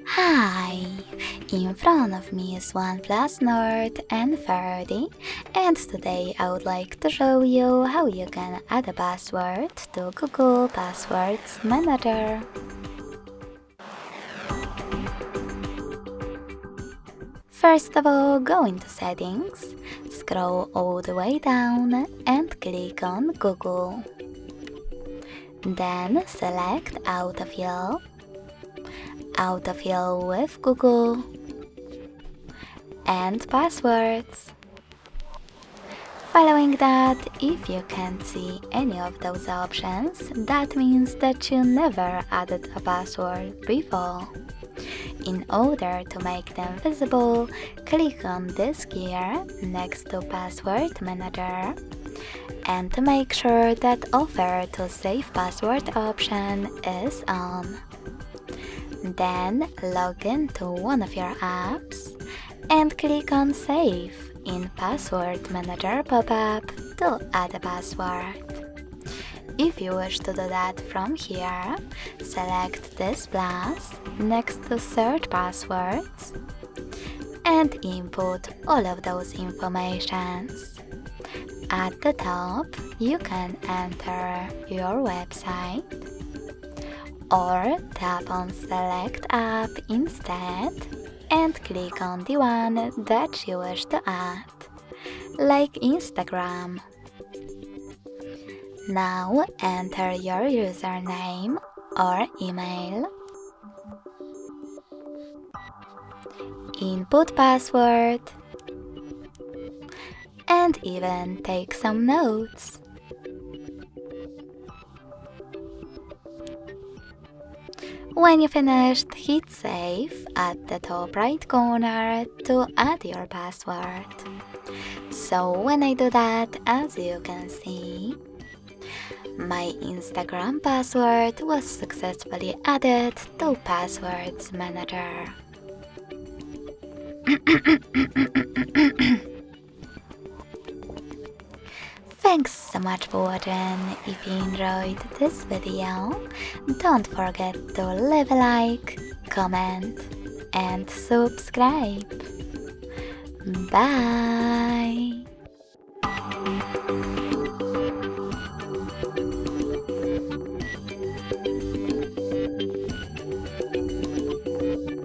Hi! In front of me is OnePlus Nord N30, and today I would like to show you how you can add a password to Google Passwords Manager. First of all, go into Settings, scroll all the way down and click on Google. Then select Autofill with Google, and passwords. Following that, if you can't see any of those options, that means that you never added a password before. In order to make them visible, click on this gear next to Password Manager and to make sure that Offer to Save Password option is on. Then log into one of your apps and click on Save in Password Manager pop-up to add a password. If you wish to do that from here, select this plus next to Search Passwords and input all of those informations. At the top, you can enter your website or tap on Select App instead and click on the one that you wish to add, like Instagram. Now enter your username or email, input password, and even take some notes. When you finished, hit Save at the top right corner to add your password. So when I do that, as you can see, my Instagram password was successfully added to Passwords Manager. Thanks so much for watching. If you enjoyed this video, don't forget to leave a like, comment and subscribe. Bye!